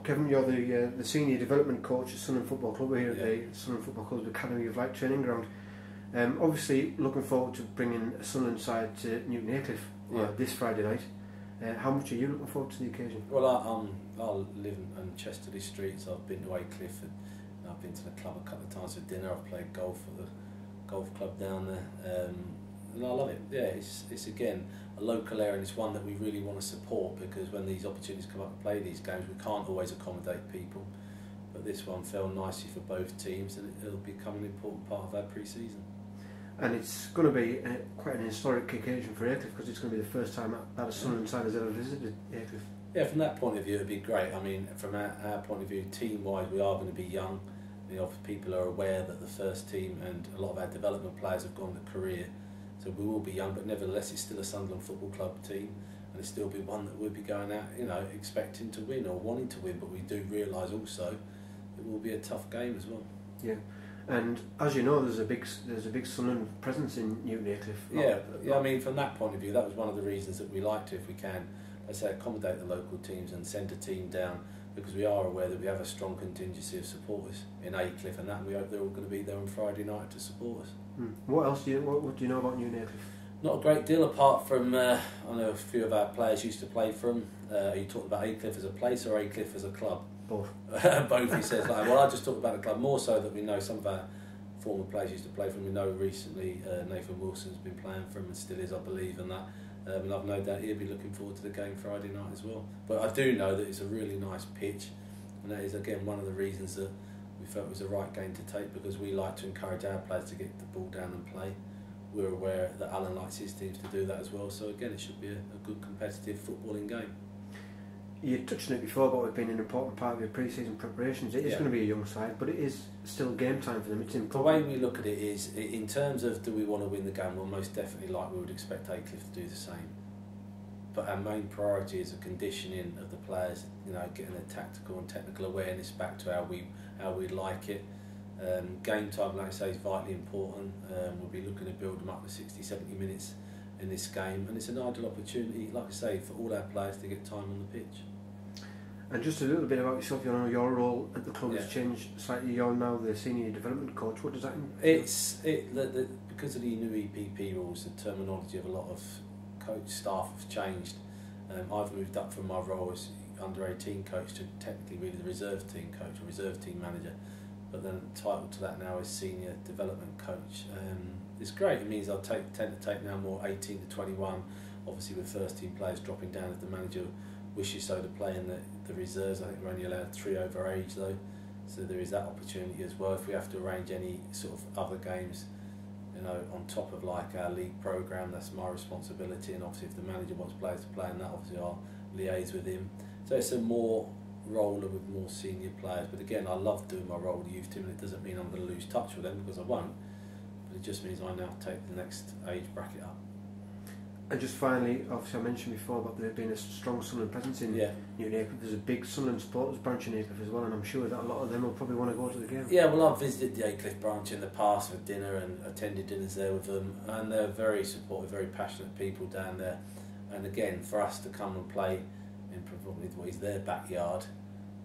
Kevin, you're the senior development coach at Sunderland Football Club here at the Sunderland Football Club's Academy of Light training ground. Obviously, looking forward to bringing a Sunderland side to Newton Aycliffe this Friday night. How much are you looking forward to the occasion? Well, I live in Chesterley Streets. I've been to Aycliffe and I've been to the club a couple of times for dinner. I've played golf at the golf club down there, and I love it. Yeah, it's again a local area, and it's one that we really want to support, because when these opportunities come up to play these games, we can't always accommodate people. But this one fell nicely for both teams, and it'll become an important part of our pre-season. And it's going to be quite an historic occasion for Aycliffe, because it's going to be the first time that a Sunderland side has ever visited Aycliffe. Yeah, from that point of view, it'd be great. I mean, from our point of view, team-wise, we are going to be young. You know, people are aware that the first team and a lot of our development players have gone to career, so we will be young, but nevertheless it's still a Sunderland Football Club team, and it's still be one that we'll be going out, you know, expecting to win or wanting to win, but we do realise also it will be a tough game as well. Yeah. And as you know, there's a big Sunderland presence in Newton Aycliffe. Yeah. I mean, from that point of view, that was one of the reasons that we like to, if we can, let's say, accommodate the local teams and send a team down, because we are aware that we have a strong contingency of supporters in Aycliffe, and we hope they're all going to be there on Friday night to support us. What else do you know about Newton Aycliffe? Not a great deal, apart from I know a few of our players used to play from. Are you talking about Aycliffe as a place or Aycliffe as a club? Both. Both, he says. Well, I just talked about the club, more so that we know some of our former players used to play from. We know recently Nathan Wilson's been playing from, and still is, I believe, and that. And I've no doubt he'll be looking forward to the game Friday night as well. But I do know that it's a really nice pitch, and that is again one of the reasons that we felt it was the right game to take, because we like to encourage our players to get the ball down and play. We're aware that Alan likes his teams to do that as well, so again it should be a good competitive footballing game. You touched on it before about it being an important part of your pre-season preparations. It is going to be a young side, but it is still game time for them. It's important. The way we look at it is, in terms of do we want to win the game, well, most definitely, like we would expect Aycliffe to do the same. But our main priority is the conditioning of the players, you know, getting their tactical and technical awareness back to how we like it. Game time, like I say, is vitally important. We'll be looking to build them up to 60-70 minutes in this game, and it's an ideal opportunity, like I say, for all our players to get time on the pitch. And just a little bit about yourself. You know, your role at the club has changed slightly. You're now the senior development coach. What does that mean? Because of the new EPP rules, the terminology of a lot of coach staff have changed. I've moved up from my role as under-18 coach to technically really the reserve team coach or reserve team manager, but then the title to that now is senior development coach. It's great. It means I tend to take now more 18 to 21, obviously with first team players dropping down if the manager wishes so to play in the reserves. I think we're only allowed 3 over age though, so there is that opportunity as well. If we have to arrange any sort of other games, you know, on top of like our league programme, that's my responsibility, and obviously if the manager wants players to play in that, obviously I'll liaise with him. So it's a more role with more senior players, but again I love doing my role with the youth team, and it doesn't mean I'm going to lose touch with them, because I won't, but it just means I now take the next age bracket up. And just finally, obviously I mentioned before about there being a strong Sunderland presence in Newton Aycliffe. There's a big Sunderland supporters branch in Aycliffe as well, and I'm sure that a lot of them will probably want to go to the game. Yeah, well, I've visited the Aycliffe branch in the past for dinner and attended dinners there with them, and they're very supportive, very passionate people down there. And again, for us to come and play in probably what is their backyard,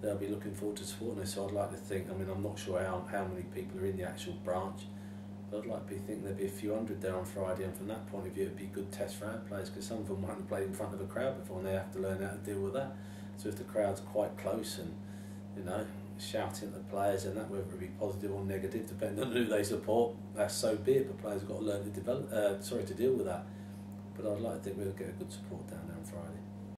they'll be looking forward to supporting us. So I'd like to think, I mean, I'm not sure how many people are in the actual branch, I'd like to think there'd be a few hundred there on Friday, and from that point of view it'd be a good test for our players, because some of them haven't played in front of a crowd before and they have to learn how to deal with that. So if the crowd's quite close and, you know, shouting at the players, and that, whether it be positive or negative depending on who they support, that's so be it, but players have got to learn to deal with that. But I'd like to think we'll get a good support down there on Friday.